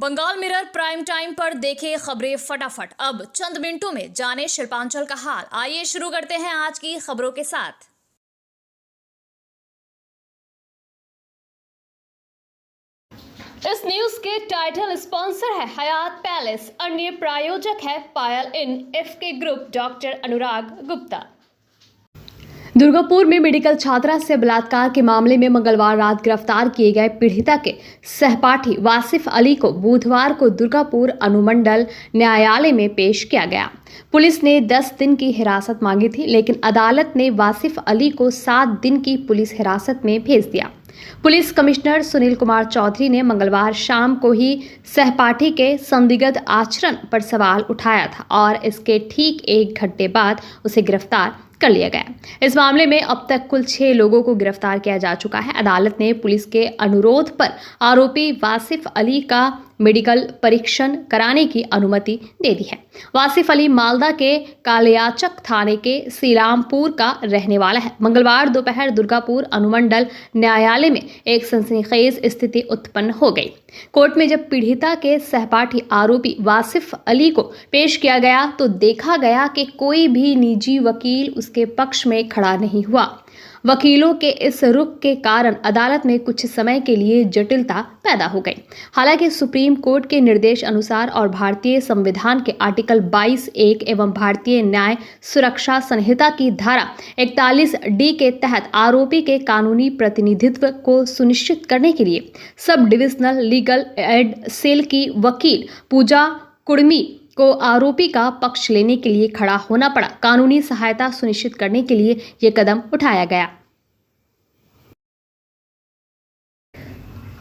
Bengal mirror prime time पर देखे खबरें फटाफट। अब चंद मिनटों में जाने शिल्पांचल का हाल। आइए शुरू करते हैं आज की खबरों के साथ। इस न्यूज के टाइटल स्पॉन्सर है हयात पैलेस, अन्य प्रायोजक है पायल इन एफके ग्रुप, डॉक्टर अनुराग गुप्ता। दुर्गापुर में मेडिकल छात्रा से बलात्कार के मामले में मंगलवार रात गिरफ्तार किए गए पीड़िता के सहपाठी वासिफ अली को बुधवार को दुर्गापुर अनुमंडल न्यायालय में पेश किया गया। पुलिस ने 10 दिन की हिरासत मांगी थी, लेकिन अदालत ने वासिफ अली को 7 दिन की पुलिस हिरासत में भेज दिया। पुलिस कमिश्नर सुनील कुमार चौधरी ने मंगलवार शाम को ही सहपाठी के संदिग्ध आचरण पर सवाल उठाया था और इसके ठीक 1 घंटे बाद उसे गिरफ्तार कर लिया गया। इस मामले में अब तक कुल 6 लोगों को गिरफ्तार किया जा चुका है। अदालत ने पुलिस के अनुरोध पर आरोपी वासिफ अली का मेडिकल परीक्षण कराने की अनुमति दे दी है। वासिफ अली मालदा के कालियाचक थाने के सीलामपुर का रहने वाला है। मंगलवार दोपहर दुर्गापुर अनुमंडल न्यायालय में एक सनसनीखेज स्थिति उत्पन्न हो गई। कोर्ट में जब पीड़िता के सहपाठी आरोपी वासिफ अली को पेश किया गया तो देखा गया कि कोई भी निजी वकील उसके पक्ष में खड़ा नहीं हुआ। वकीलों के इस रुख के कारण अदालत में कुछ समय के लिए जटिलता पैदा हो गई। हालांकि सुप्रीम कोर्ट के निर्देश अनुसार और भारतीय संविधान के आर्टिकल 22(1) एवं भारतीय न्याय सुरक्षा संहिता की धारा 41D के तहत आरोपी के कानूनी प्रतिनिधित्व को सुनिश्चित करने के लिए sub divisional legal aid cell की वकील पूजा कुर्मी को आरोपी का पक्ष लेने के लिए खड़ा होना पड़ा। कानूनी सहायता सुनिश्चित करने के लिए यह कदम उठाया गया।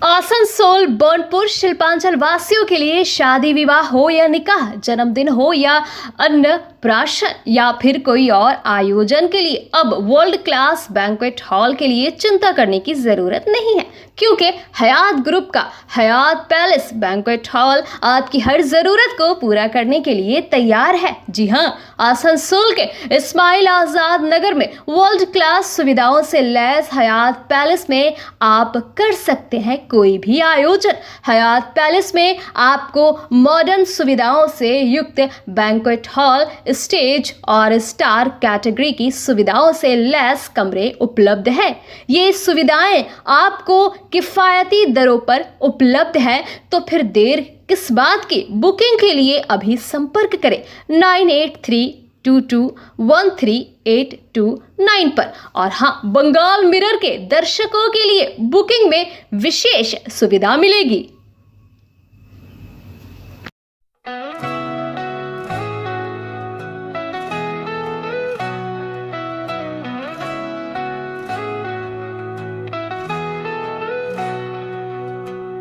आसनसोल बर्नपुर शिल्पांचल वासियों के लिए शादी विवाह हो या निकाह, जन्मदिन हो या अन्नप्राशन या फिर कोई और आयोजन के लिए अब वर्ल्ड क्लास बैंक्वेट हॉल के लिए चिंता करने की जरूरत नहीं है, क्योंकि हयात ग्रुप का हयात पैलेस बैंक्वेट हॉल आपकी हर जरूरत को पूरा करने के लिए तैयार है। जी हाँ, आसनसोल के इस्माइल आजाद नगर में वर्ल्ड क्लास सुविधाओं से लैस हयात पैलेस में आप कर सकते हैं कोई भी आयोजन। हयात पैलेस में आपको मॉडर्न सुविधाओं से युक्त बैंक्वेट हॉल, स्टेज और स्टार कैटेगरी की सुविधाओं से लैस कमरे उपलब्ध है। ये सुविधाएं आपको किफायती दरों पर उपलब्ध है, तो फिर देर किस बात की। बुकिंग के लिए अभी संपर्क करें 9832213829 पर। और हाँ, बंगाल मिरर के दर्शकों के लिए बुकिंग में विशेष सुविधा मिलेगी।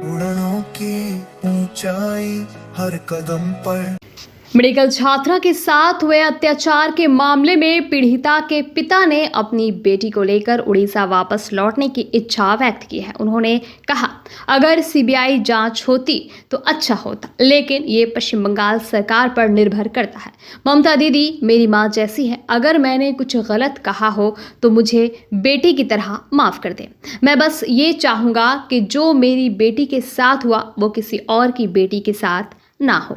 उड़नों की ऊंचाई हर कदम पर। मेडिकल छात्रा के साथ हुए अत्याचार के मामले में पीड़िता के पिता ने अपनी बेटी को लेकर उड़ीसा वापस लौटने की इच्छा व्यक्त की है। उन्होंने कहा, अगर सीबीआई जांच होती तो अच्छा होता, लेकिन ये पश्चिम बंगाल सरकार पर निर्भर करता है। ममता दीदी मेरी माँ जैसी है, अगर मैंने कुछ गलत कहा हो तो मुझे बेटी की तरह माफ कर दे। मैं बस ये चाहूँगा कि जो मेरी बेटी के साथ हुआ वो किसी और की बेटी के साथ ना हो।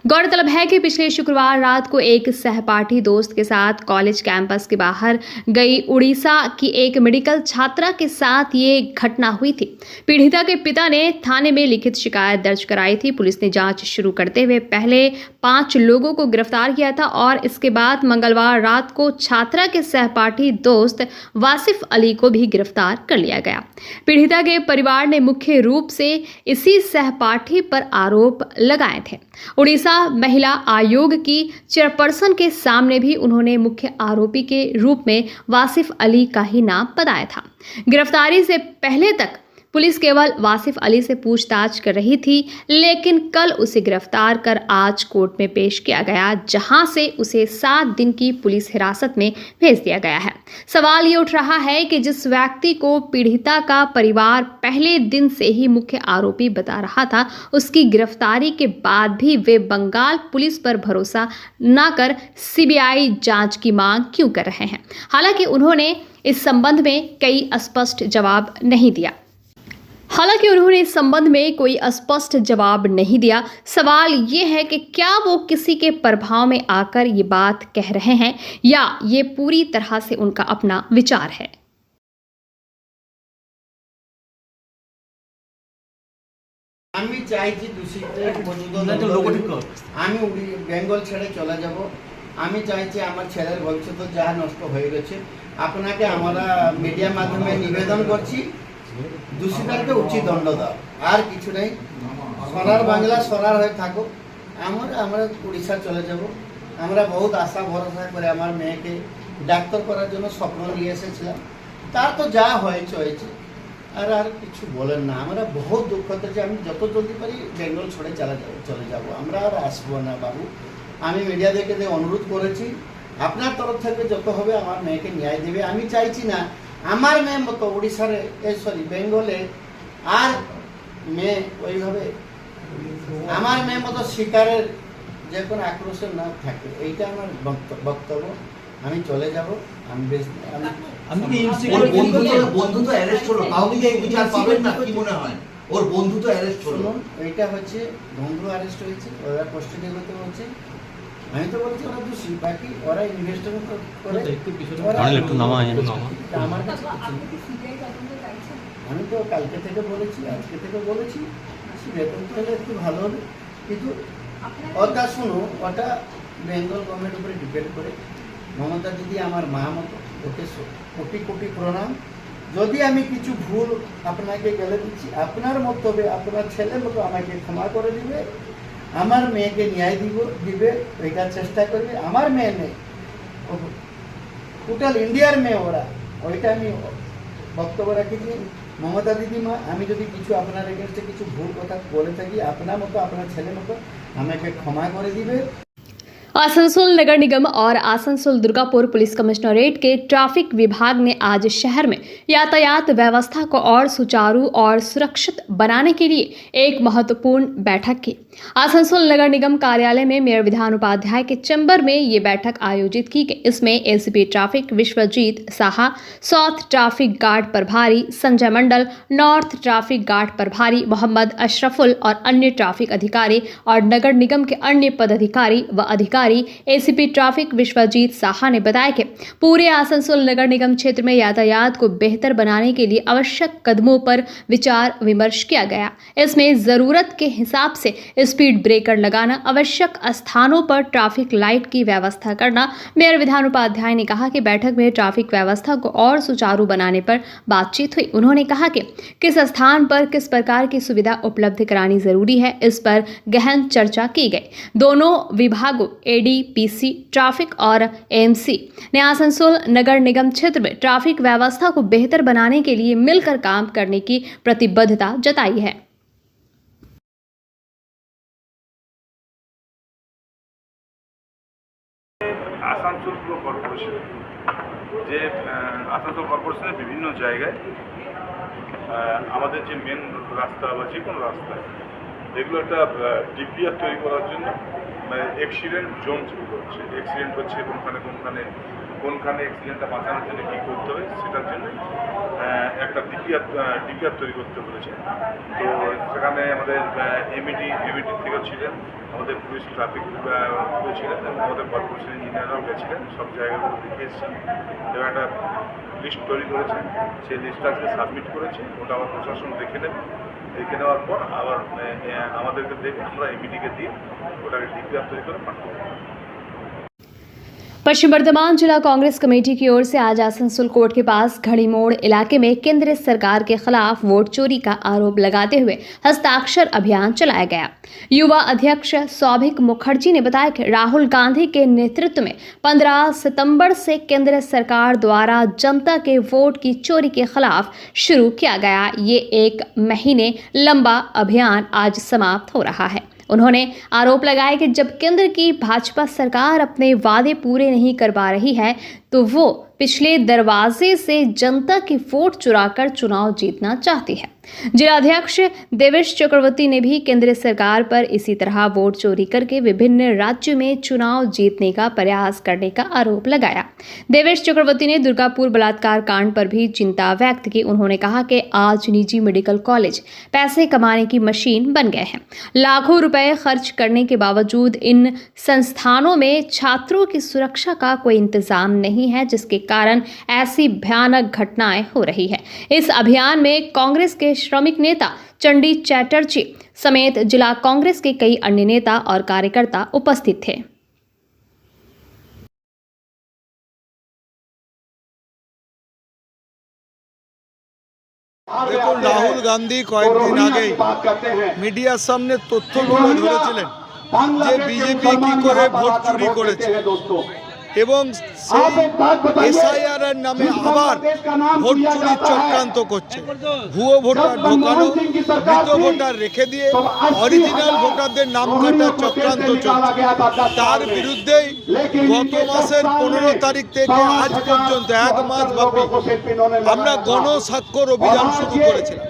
गौरतलब है कि पिछले शुक्रवार रात को एक सहपाठी दोस्त के साथ कॉलेज कैंपस के बाहर गई उड़ीसा की एक मेडिकल छात्रा के साथ ये घटना हुई थी। पीड़िता के पिता ने थाने में लिखित शिकायत दर्ज कराई थी। पुलिस ने जांच शुरू करते हुए पहले 5 लोगों को गिरफ्तार किया था और इसके बाद मंगलवार रात को छात्रा के सहपाठी दोस्त वासिफ अली को भी गिरफ्तार कर लिया गया। पीड़िता के परिवार ने मुख्य रूप से इसी सहपाठी पर आरोप लगाए थे। उड़ीसा महिला आयोग की चेयरपर्सन के सामने भी उन्होंने मुख्य आरोपी के रूप में वासिफ अली का ही नाम बताया था। गिरफ्तारी से पहले तक पुलिस केवल वासिफ अली से पूछताछ कर रही थी, लेकिन कल उसे गिरफ्तार कर आज कोर्ट में पेश किया गया, जहां से उसे 7 दिन की पुलिस हिरासत में भेज दिया गया है। सवाल ये उठ रहा है कि जिस व्यक्ति को पीड़िता का परिवार पहले दिन से ही मुख्य आरोपी बता रहा था, उसकी गिरफ्तारी के बाद भी वे बंगाल पुलिस पर भरोसा न कर सीबीआई जांच की मांग क्यों कर रहे हैं। हालांकि उन्होंने इस संबंध में कई स्पष्ट जवाब नहीं दिया। हालांकि उन्होंने इस संबंध में कोई स्पष्ट जवाब नहीं दिया। सवाल ये है कि क्या वो किसी के प्रभाव में आकर ये बात कह रहे हैं या ये पूरी तरह से उनका अपना विचार है। আমি চাইছি দূষিতের প্রতিরোধ আমি বেঙ্গল ছেড়ে চলে যাব। আমি চাইছি আমার ছেলের ভবিষ্যৎ যা নষ্ট হয়ে গেছে, আপনাকে আমরা মিডিয়ার মাধ্যমে নিবেদন করছি দূষিতকে উচিত দণ্ড দাও, আর কিছু নেই। সোনার বাংলা সোনার হয়ে থাকুক। আমরা উড়িষ্যা চলে যাব। আমরা বহুত আশা ভরসা করে আমার মেয়েকে ডাক্তার করার জন্য স্বপ্ন নিয়ে এসেছিলাম। তার তো যা হয়েছে হয়েছে, আর কিছু বলেন না। আমরা বহুত দুঃখ হচ্ছে। আমি যত জলদি পারি বেঙ্গল ছেড়ে চলে যাব। আমরা আর আসবো না বাবু। আমি মিডিয়াদেরকে অনুরোধ করেছি, আপনার তরফ থেকে যত হবে আমার মেয়েকে ন্যায় দেবে। আমি চাইছি না আমার মেয়ে মতো উড়িষ্যার বেঙ্গলে আর মেয়ে ওইভাবে আমার মেয়ে মতো শিকারের যে কোনো আক্রোশে না থাকে। এইটা আমার বক্তব্য। আমি চলে যাব। আমি বেশ বন্ধু তো অ্যারেস্ট হলো, তাহলে কি এই বিচার পাবেন না? কি মনে হয়? ওর বন্ধু তো অ্যারেস্ট হলো। এইটা হচ্ছে বন্ধু অ্যারেস্ট হয়েছে, ওরা কস্টাডি হতে হচ্ছে। আমি তো বলছি ওরা দোষী, বাকি ওরা ইনভেস্টিগেশন করে। আমার কাছে আমি তো কালকে থেকে বলেছি, আজকে থেকে বলেছি, বেতন তো হলে একটু ভালো হবে। কিন্তু ওটা শুনো, ওটা বেঙ্গল গভর্নমেন্ট উপরে ডিপেন্ড করে। মমতা দিদি আমার মা মতো, ওকে কোটি কোটি প্রণাম। যদি আমি কিছু ভুল আপনাকে গেলে দিচ্ছি, আপনার মতবে আপনার ছেলের মতো আমাকে ক্ষমা করে দিবে, আমার মেয়েকে ন্যায় দিবে, ওইটার চেষ্টা করবে। আমার মেয়ে নেই, টোটাল ইন্ডিয়ার মেয়ে ওরা। ওইটা আমি বক্তব্য রাখেছি। মমতা দিদিমা, আমি যদি কিছু আপনার এগেনস্টে কিছু ভুল কথা বলে থাকি, আপনার মতো আপনার ছেলের মতো আমাকে ক্ষমা করে দিবে। आसनसोल नगर निगम और आसनसोल दुर्गापुर पुलिस कमिश्नरेट के ट्रैफिक विभाग ने आज शहर में यातायात व्यवस्था को और सुचारू और सुरक्षित बनाने के लिए एक महत्वपूर्ण बैठक की। आसनसोल नगर निगम कार्यालय में मेयर विधान उपाध्याय के चैम्बर में ये बैठक आयोजित की गई। इसमें ACP traffic Vishwajit Saha, south traffic guard प्रभारी Sanjay Mandal, north traffic guard प्रभारी मोहम्मद अशरफुल और अन्य ट्रैफिक अधिकारी और नगर निगम के अन्य पदाधिकारी व अधिकारी। एसीपी ट्रैफिक विश्वजीत साहा ने बताया कि पूरे आसनसोल नगर निगम क्षेत्र में यातायात को बेहतर बनाने के लिए आवश्यक कदमों पर विचार विमर्श किया गया। इसमें जरूरत के हिसाब से स्पीड ब्रेकर लगाना, आवश्यक स्थानों पर ट्रैफिक लाइट की व्यवस्था करना। मेयर विधान उपाध्याय ने कहा कि बैठक में ट्रैफिक व्यवस्था को और सुचारू बनाने पर बातचीत हुई। उन्होंने कहा कि किस स्थान पर किस प्रकार की सुविधा उपलब्ध करानी जरूरी है, इस पर गहन चर्चा की गई। दोनों विभागों एडीपीसी ट्रैफिक और एएमसी ने आसनसोल नगर निगम क्षेत्र में ट्रैफिक व्यवस्था को बेहतर बनाने के लिए मिलकर काम करने की प्रतिबद्धता जताई है। আসানসোল কর্পোরেশন আসানসোল কর্পোরেশনের বিভিন্ন জায়গায় আমাদের যে মেন রাস্তা বা যে কোনো রাস্তায় এগুলো একটা ডিপিআর তৈরি করার জন্য অ্যাক্সিডেন্ট জোন তৈরি করছে। অ্যাক্সিডেন্ট হচ্ছে কোনখানে অ্যাক্সিডেন্টটা বাঁচানোর জন্য কী করতে হবে সেটার জন্য একটা ডিপিআর তৈরি করতে বলেছে। তো সেখানে আমাদের এমইডি থেকেও ছিলেন, আমাদের পুলিশ ট্রাফিক ছিলেন এবং আমাদের কর্পোরেশন ইঞ্জিনিয়াররাও গেছিলেন, সব জায়গাগুলো দেখে এসেছেন এবং একটা লিস্ট তৈরি করেছেন। সেই লিস্টটা আজকে সাবমিট করেছে, ওটা আবার প্রশাসন দেখে নেওয়ার পর আবার আমাদেরকে দেখে আমরা এমইডিকে দিয়ে ওটাকে ডিপিআর তৈরি করে পাঠাবো। पश्चिम बर्धमान जिला कांग्रेस कमेटी की ओर से आज आसनसोल कोर्ट के पास घड़ी मोड़ इलाके में केंद्र सरकार के खिलाफ वोट चोरी का आरोप लगाते हुए हस्ताक्षर अभियान चलाया गया। युवा अध्यक्ष सौभिक मुखर्जी ने बताया कि राहुल गांधी के नेतृत्व में 15 सितंबर से केंद्र सरकार द्वारा जनता के वोट की चोरी के खिलाफ शुरू किया गया ये 1 महीने लंबा अभियान आज समाप्त हो रहा है। उन्होंने आरोप लगाया कि जब केंद्र की भाजपा सरकार अपने वादे पूरे नहीं कर पा रही है तो वो पिछले दरवाजे से जनता की वोट चुराकर चुनाव जीतना चाहती है। जिलाध्यक्ष देवेश चक्रवर्ती ने भी केंद्र सरकार पर इसी तरह वोट चोरी करके विभिन्न राज्यों में चुनाव जीतने का प्रयास करने का आरोप लगाया। देवेश चक्रवर्ती ने दुर्गापुर बलात्कार कांड पर भी चिंता व्यक्त की। उन्होंने कहा कि आज निजी मेडिकल कॉलेज पैसे कमाने की मशीन बन गए हैं। लाखों रुपए खर्च करने के बावजूद इन संस्थानों में छात्रों की सुरक्षा का कोई इंतजाम नहीं है, जिसके कारण ऐसी भयानक घटनाएं हो रही है। इस अभियान में कांग्रेस के श्रमिक नेता चंडी चैटर्जी समेत जिला कांग्रेस के कई अन्य नेता और कार्यकर्ता उपस्थित थे। দেখুন, রাহুল গান্ধী কয়েকদিন আগেই মিডিয়ার সামনে তথ্য তুলে ধরেছিলেন যে বিজেপি কি করে ভোট চুরি করেছে এবং এসআইআর এর নামে আবার ভোট চুরির চক্রান্ত করছে। ভুয়ো ভোটার ঢোকানো, মৃত ভোটার রেখে দিয়ে অরিজিনাল ভোটারদের নাম কাটার চক্রান্ত চলছে। তার বিরুদ্ধেই গত মাসের 15 তারিখ থেকে আজ পর্যন্ত 1 মাস ব্যাপী আমরা গণস্বাক্ষর অভিযান শুরু করেছিলাম।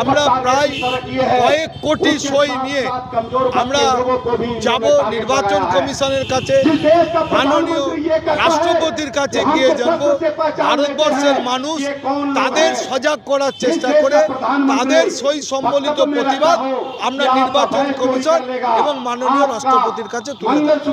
আমরা প্রায় কয়েক কোটি সই নিয়ে আমরা যাব নির্বাচন কমিশনের কাছে, মাননীয় রাষ্ট্রপতির কাছে গিয়ে জানবো ভারতবর্ষের মানুষ তাদের সজাগ করার চেষ্টা করে তাদের সই সম্বলিত প্রতিবাদ আমরা নির্বাচন কমিশন এবং মাননীয় রাষ্ট্রপতির কাছে তুলে দেব।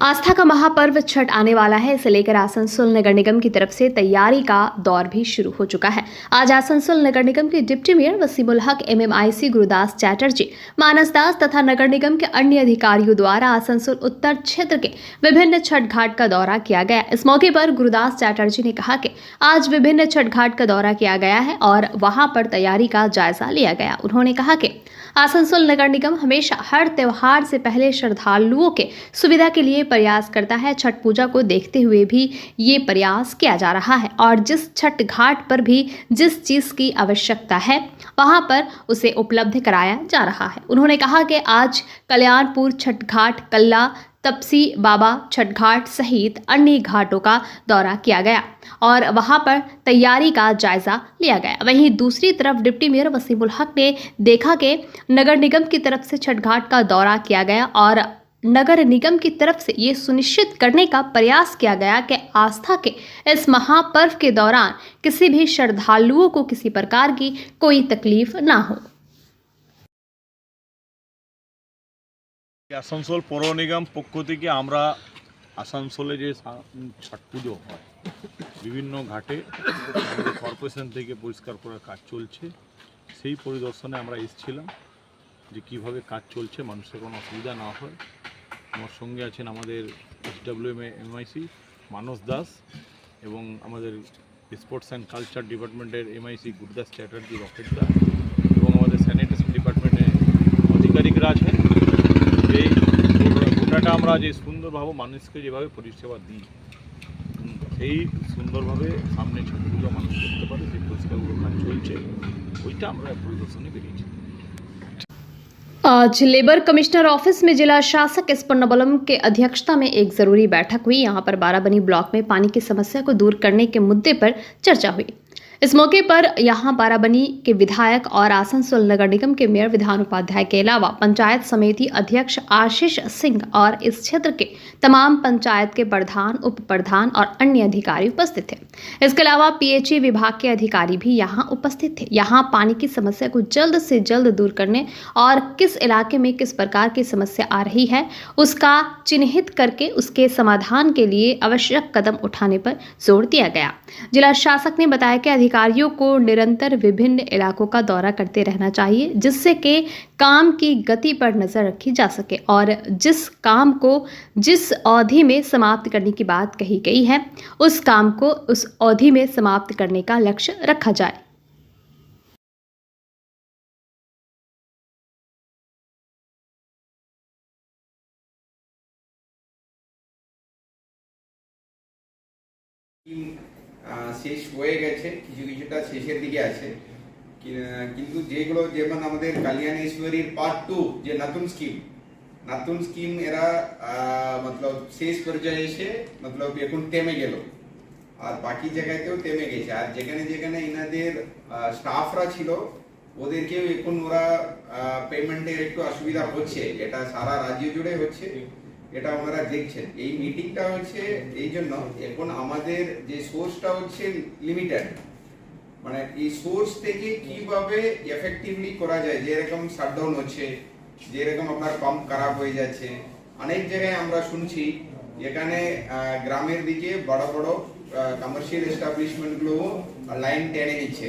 आस्था का महापर्व छठ आने वाला है, इसे लेकर आसनसोल नगर निगम की तरफ से तैयारी का दौर भी शुरू हो चुका है। आज आसनसोल नगर निगम के डिप्टी मेयर वसीमुल हक, एमएमआईसी गुरुदास चैटर्जी, मानस दास तथा नगर निगम के अन्य अधिकारियों द्वारा आसनसोल उत्तर क्षेत्र के विभिन्न छठ घाट का दौरा किया गया। इस मौके पर गुरुदास चैटर्जी ने कहा कि आज विभिन्न छठ घाट का दौरा किया गया है और वहां पर तैयारी का जायजा लिया गया। उन्होंने कहा कि आसनसोल नगर निगम हमेशा हर त्योहार से पहले श्रद्धालुओं के सुविधा के लिए प्रयास करता है। छठ पूजा को देखते हुए भी ये प्रयास किया जा रहा है और जिस छठ घाट पर भी जिस चीज़ की आवश्यकता है वहां पर उसे उपलब्ध कराया जा रहा है। उन्होंने कहा कि आज कल्याणपुर छठ घाट, कल्ला, तपसी बाबा छठ घाट सहित अन्य घाटों का दौरा किया गया और वहां पर तैयारी का जायजा लिया गया। वहीं दूसरी तरफ डिप्टी मेयर वसीमुल हक ने देखा कि नगर निगम की तरफ से छठ घाट का दौरा किया गया और नगर निगम की तरफ से ये सुनिश्चित करने का प्रयास किया गया कि आस्था के इस महापर्व के दौरान किसी भी श्रद्धालुओं को किसी प्रकार की कोई तकलीफ ना हो। আসানসোল পৌর নিগম পক্ষ থেকে আমরা আসানসোলে যে ছট পুজো হয় বিভিন্ন ঘাটে আমাদের কর্পোরেশন থেকে পরিষ্কার করার কাজ চলছে, সেই পরিদর্শনে আমরা এসেছিলাম যে কীভাবে কাজ চলছে, মানুষের কোনো অসুবিধা না হয়। আমার সঙ্গে আছেন আমাদের এমআইসি মানস দাস এবং আমাদের স্পোর্টস অ্যান্ড কালচার ডিপার্টমেন্টের এমআইসি গুরুদাস চ্যাটার্জি রকেট দা এবং আমাদের স্যানিটেশন ডিপার্টমেন্টের আধিকারিকরা আছেন। এই গোটাটা আমরা যে সুন্দরভাবে মানুষকে যেভাবে পরিষেবা দিই সেই সুন্দরভাবে সামনে ছট পুজো মানুষ করতে পারে, যে পরিষ্কারগুলো কাজ চলছে ওইটা আমরা পরিদর্শনে বেরিয়েছি। आज लेबर कमिश्नर ऑफिस में जिला शासक एस पन्नाबलम के अध्यक्षता में एक जरूरी बैठक हुई। यहां पर बाराबनी ब्लॉक में पानी की समस्या को दूर करने के मुद्दे पर चर्चा हुई। इस मौके पर यहां बाराबनी के विधायक और आसनसोल नगर निगम के मेयर विधान उपाध्याय के अलावा पंचायत समिति अध्यक्ष आशीष सिंह और इस क्षेत्र के तमाम पंचायत के प्रधान, उप प्रधान और अन्य अधिकारी उपस्थित थे। इसके अलावा पीएचई विभाग के अधिकारी भी यहां उपस्थित थे। यहां पानी की समस्या को जल्द से जल्द दूर करने और किस इलाके में किस प्रकार की समस्या आ रही है उसका चिन्हित करके उसके समाधान के लिए आवश्यक कदम उठाने पर जोर दिया गया। जिला शासक ने बताया कि अधिकारियों को निरंतर विभिन्न इलाकों का दौरा करते रहना चाहिए, जिससे कि काम की गति पर नजर रखी जा सके और जिस काम को जिस अवधि में समाप्त करने की बात कही गई है उस काम को उस अवधि में समाप्त करने का लक्ष्य रखा जाए। শেষ হয়ে গেছে, কিছু কিছুটা শেষের দিকে আছে, কিন্তু যেগুলো যেমন আমাদের কালিয়ানেশ্বরীর পার্ট 2 যে নতুন স্কিম এরা মতলব শেষ পর্যায়ে এসে মতলব এখন থেমে গেল। আর বাকি জায়গাতেও থেমে গেছে। আর যেখানে যেখানে এনাদের স্টাফরা ছিল ওদেরকেও এখন ওরা পেমেন্টের একটু অসুবিধা হচ্ছে, এটা সারা রাজ্য জুড়ে হচ্ছে, এটা ওনারা দেখছেন। এই মিটিংটা হচ্ছে এই জন্য, এখন আমাদের যে সোর্সটা হচ্ছে লিমিটেড, মানে এই সোর্স থেকে কিভাবে এফেক্টিভলি করা যায়, যেরকম শাটডাউন হচ্ছে, যেরকম আপনার পাম্প খারাপ হয়ে যাচ্ছে, অনেক জায়গায় আমরা শুনছি এখানে গ্রামের দিকে বড় বড় কমার্শিয়াল এস্টাবলিশমেন্টগুলো লাইন টেনে নিচ্ছে।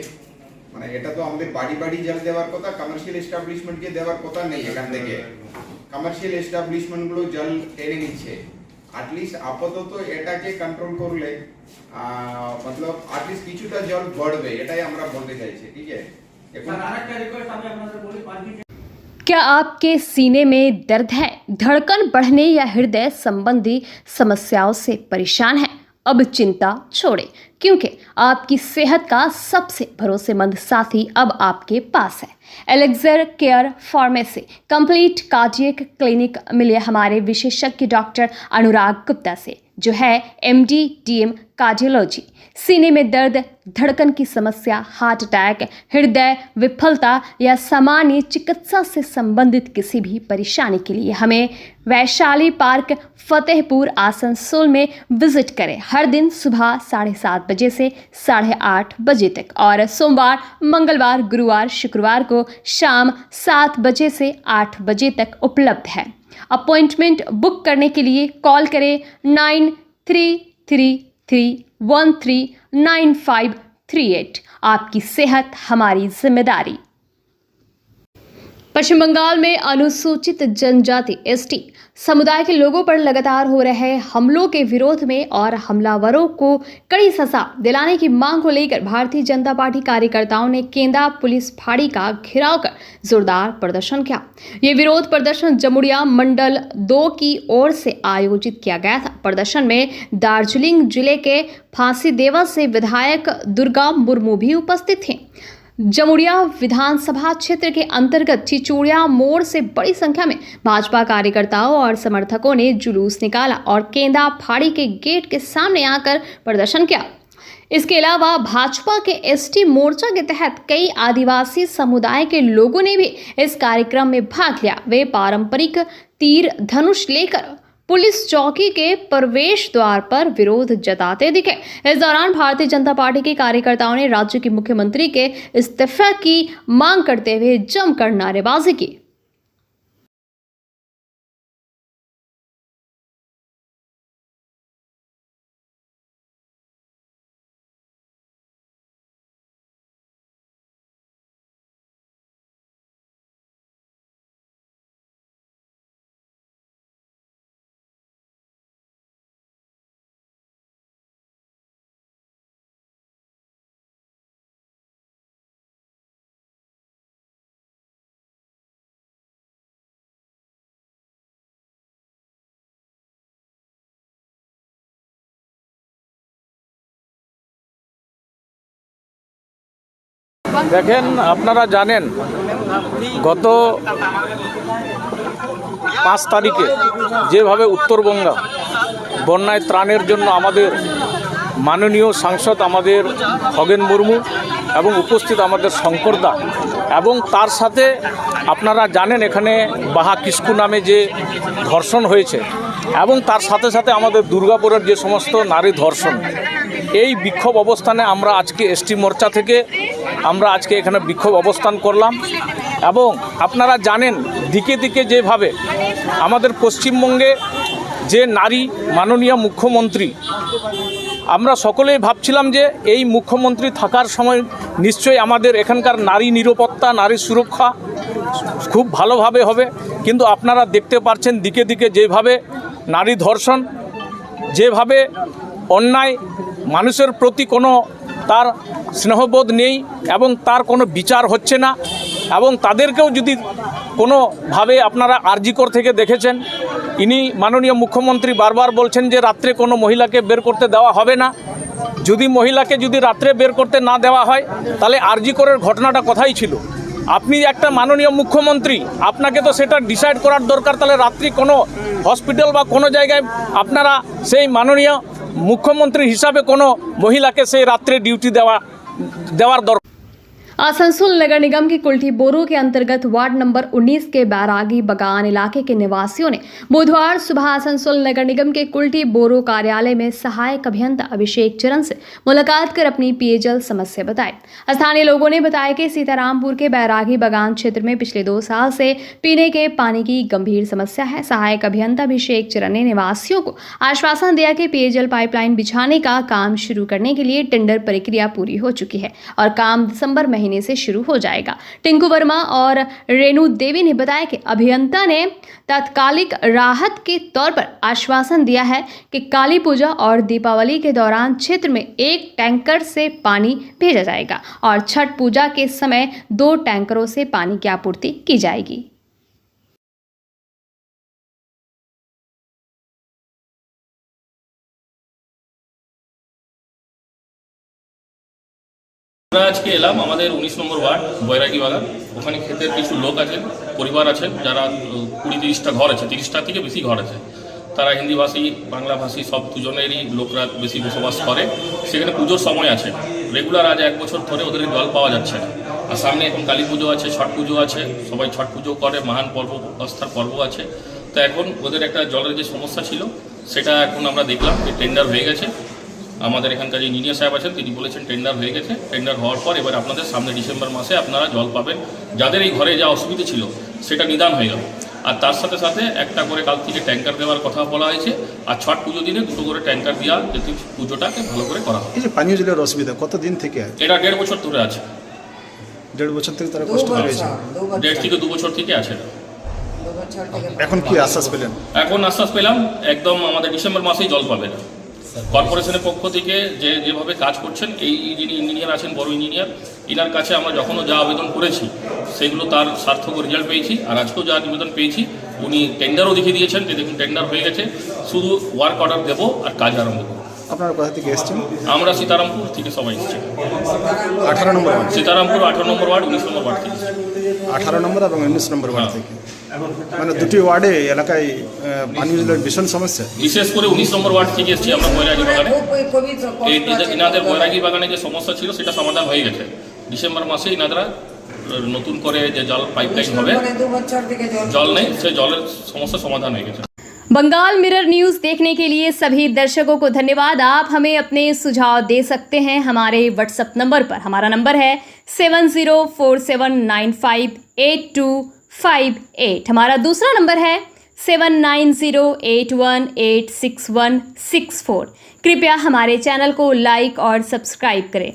মানে এটা তো আমাদের বাড়ি বাড়ি জল দেওয়ার কথা, কমার্শিয়াল এস্টাবলিশমেন্টকে দেওয়ার কথা নেই। এখান থেকে কমার্শিয়াল এস্টাবলিশমেন্টগুলো জল টেনে নিচ্ছে। অ্যাটলিস্ট আপাতত এটাকে কন্ট্রোল করলে मतलब অ্যাটলিস্ট কিছুটা জল बढ़বে, এটাই আমরা বলতে চাইছি। ঠিক আছে, এখন क्या आपके सीने में दर्द है, धड़कन बढ़ने या हृदय संबंधी समस्याओं से परेशान है? अब चिंता छोड़ें, क्योंकि आपकी सेहत का सबसे भरोसेमंद साथी अब आपके पास है। Elixir care pharmacy complete cardiac clinic मिले हमारे विशेषज्ञ डॉक्टर अनुराग गुप्ता से, जो है MD DM कार्डियोलॉजी। सीने में दर्द, धड़कन की समस्या, हार्ट अटैक, हृदय विफलता या सामान्य चिकित्सा से संबंधित किसी भी परेशानी के लिए हमें वैशाली पार्क फतेहपुर आसनसोल में विजिट करें। हर दिन सुबह 7:30 बजे से 8:30 बजे तक और सोमवार, मंगलवार, गुरुवार, शुक्रवार को शाम 7 बजे से 8 बजे तक उपलब्ध है। अपॉइंटमेंट बुक करने के लिए कॉल करें 9333139538। आपकी सेहत हमारी जिम्मेदारी। पश्चिम बंगाल में अनुसूचित जनजाति ST समुदाय के लोगों पर लगातार हो रहे हमलों के विरोध में और हमलावरों को कड़ी सजा दिलाने की मांग को लेकर भारतीय जनता पार्टी कार्यकर्ताओं ने केंदा पुलिस फाड़ी का घेराव कर जोरदार प्रदर्शन किया। ये विरोध प्रदर्शन जमुड़िया मंडल 2 की ओर से आयोजित किया गया था। प्रदर्शन में दार्जिलिंग जिले के फांसीदेवा से विधायक दुर्गा मुर्मू भी उपस्थित थे। जमुड़िया विधानसभा क्षेत्र के अंतर्गत चिचोड़िया मोड़ से बड़ी संख्या में भाजपा कार्यकर्ताओं और समर्थकों ने जुलूस निकाला और केंदा फाड़ी के गेट के सामने आकर प्रदर्शन किया। इसके अलावा भाजपा के ST मोर्चा के तहत कई आदिवासी समुदाय के लोगों ने भी इस कार्यक्रम में भाग लिया। वे पारंपरिक तीर धनुष लेकर पुलिस चौकी के प्रवेश द्वार पर विरोध जताते दिखे। इस दौरान भारतीय जनता पार्टी के कार्यकर्ताओं ने राज्य के मुख्यमंत्री के इस्तीफे की मांग करते हुए जमकर नारेबाजी की। দেখেন, আপনারা জানেন গত 5 তারিখে যেভাবে উত্তরবঙ্গ বন্যায় ত্রাণের জন্য আমাদের মাননীয় সাংসদ আমাদের খগেন মুর্মু এবং উপস্থিত আমাদের শঙ্করদা এবং তার সাথে আপনারা জানেন এখানে বাহা কিস্কু নামে যে ধর্ষণ হয়েছে এবং তার সাথে সাথে আমাদের দুর্গাপুরের যে সমস্ত নারী ধর্ষণ, এই বিক্ষোভ অবস্থানে আমরা আজকে ST মোর্চা থেকে আমরা আজকে এখানে বিক্ষোভ অবস্থান করলাম। এবং আপনারা জানেন দিকে দিকে যেভাবে আমাদের পশ্চিমবঙ্গে যে নারী মাননীয় মুখ্যমন্ত্রী, আমরা সকলেই ভাবছিলাম যে এই মুখ্যমন্ত্রী থাকার সময় নিশ্চয়ই আমাদের এখানকার নারী নিরাপত্তা, নারী সুরক্ষা খুব ভালোভাবে হবে, কিন্তু আপনারা দেখতে পাচ্ছেন দিকে দিকে যেভাবে নারী ধর্ষণ, যেভাবে অন্যায়, মানুষের প্রতি কোনো তার স্নেহবোধ নেই এবং তার কোনো বিচার হচ্ছে না। এবং তাদেরকেও যদি কোনোভাবে আপনারা আরজিকর থেকে দেখেছেন, ইনি মাননীয় মুখ্যমন্ত্রী বারবার বলছেন যে রাত্রে কোনো মহিলাকে বের করতে দেওয়া হবে না। যদি মহিলাকে যদি রাত্রে বের করতে না দেওয়া হয় তাহলে আরজিকরের ঘটনাটা কোথায় ছিল? আপনি একটা মাননীয় মুখ্যমন্ত্রী, আপনাকে তো সেটা ডিসাইড করার দরকার। তাহলে রাত্রি কোনো হসপিটাল বা কোনো জায়গায় আপনারা সেই মাননীয় মুখ্যমন্ত্রী হিসাবে কোনো মহিলাকে সেই রাত্রে ডিউটি দেওয়ার দরকার। आसनसोल नगर निगम की कुल्ठी बोरो के अंतर्गत वार्ड नंबर 19 के बैरागी बगान इलाके के निवासियों ने बुधवार सुबह आसनसोल नगर निगम के कुल्ठी बोरो कार्यालय में सहायक अभियंता अभिषेक चरण से मुलाकात कर अपनी पेयजल समस्या बताई। स्थानीय लोगों ने बताया कि सीतारामपुर के बैरागी बगान क्षेत्र में पिछले 2 साल से पीने के पानी की गंभीर समस्या है। सहायक अभियंता अभिषेक चरण ने निवासियों को आश्वासन दिया कि पेयजल पाइपलाइन बिछाने का काम शुरू करने के लिए टेंडर प्रक्रिया पूरी हो चुकी है और काम दिसंबर महीने से शुरू हो जाएगा। टिंकू वर्मा और रेणु देवी ने बताया कि अभियंता ने तात्कालिक राहत के तौर पर आश्वासन दिया है कि काली पूजा और दीपावली के दौरान क्षेत्र में 1 टैंकर से पानी भेजा जाएगा और छठ पूजा के समय 2 टैंकरों से पानी की आपूर्ति की जाएगी। আমরা আজকে এলাম আমাদের 19 নম্বর ওয়ার্ড বৈরাগী বাগান। ওখানে ক্ষেতের কিছু লোক আছেন, পরিবার আছেন, যারা 20-30টা ঘর আছে, 30টা থেকে বেশি ঘর আছে। তারা হিন্দিভাষী, বাংলাভাষী সব দুজনেরই লোকরা বেশি বসবাস করে। সেখানে পুজোর সময় আছে, রেগুলার আজ 1 বছর ধরে ওদের জল পাওয়া যাচ্ছে না। আর সামনে এখন কালী পুজো আছে, ছট পুজো আছে, সবাই ছট পুজো করে, মহান পর্ব আস্থার পর্ব আছে। তো এখন ওদের একটা জলের যে সমস্যা ছিল সেটা এখন আমরা দেখলাম যে টেন্ডার হয়ে গেছে। আমাদের এখানকার যে ইঞ্জিনিয়ার সাহেব আছেন তিনি বলেছেন টেন্ডার হয়ে গেছে। টেন্ডার হওয়ার পর এবার আপনাদের সামনে ডিসেম্বর মাসে আপনারা জল পাবেন। যাদের এই ঘরে যা অসুবিধা ছিল সেটা নিদান হয়ে গেল। আর তার সাথে সাথে একটা করে কাল থেকে ট্যাঙ্কার দেওয়ার কথা বলা হয়েছে। আর ছট পুজো দিনে 2 করে ট্যাঙ্কার দেওয়া যাতে পুজোটাকে ভালো করে করা হয়। এই যে পানীয় জলের অসুবিধা কতদিন থেকে আছে? এটা 1.5 বছর ধরে আছে। 1.5 বছর থেকে তারা কষ্ট করে রয়েছে। 1.5 থেকে 2 বছর থেকে আছে। এখন কি আশ্বাস পেলেন? এখন আশ্বাস পেলাম একদম আমাদের ডিসেম্বর মাসেই জল পাবে না। কর্পোরেশনের পক্ষ থেকে যেভাবে কাজ করছেন, এই যিনি ইঞ্জিনিয়ার আছেন, বড় ইঞ্জিনিয়ার, ইনার কাছে আমরা যখনও যা আবেদন করেছি সেগুলো তার সার্থক রেজাল্ট পেয়েছি। আর আজকেও যা নিবেদন পেয়েছি উনি টেন্ডারও দেখিয়ে দিয়েছেন যে দেখুন টেন্ডার হয়ে গেছে, শুধু ওয়ার্ক অর্ডার দেবো আর কাজ আরম্ভ করবো। আপনারা কোথা থেকে এসেছেন? আমরা সীতারামপুর থেকে সবাই এসেছি। 18 নম্বর ওয়ার্ড, সীতারামপুর 18 নম্বর ওয়ার্ড, 19 নম্বর ওয়ার্ড থেকে। 18 নম্বর এবং 19 নম্বর ওয়ার্ড থেকে, মানে দুটি ওয়ার্ডে এলাকায় পানীয় জলের ভীষণ সমস্যা। বিশেষ করে 19 নম্বর ওয়ার্ড থেকে এসেছি আমরা বৈরাগী বাগানে। ইনাদের বৈরাগী বাগানে যে সমস্যা ছিল সেটা সমাধান হয়ে গেছে। ডিসেম্বর মাসে ইনাদরা নতুন করে যে জল পাইপলাইন হবে, জল নেই, সেই জলের সমস্যা সমাধান হয়ে গেছে। बंगाल मिरर न्यूज देखने के लिए सभी दर्शकों को धन्यवाद। आप हमें अपने सुझाव दे सकते हैं हमारे व्हाट्सएप नंबर पर। हमारा नंबर है 7047958258। हमारा दूसरा नंबर है 7908186164। कृपया हमारे चैनल को लाइक और सब्सक्राइब करें।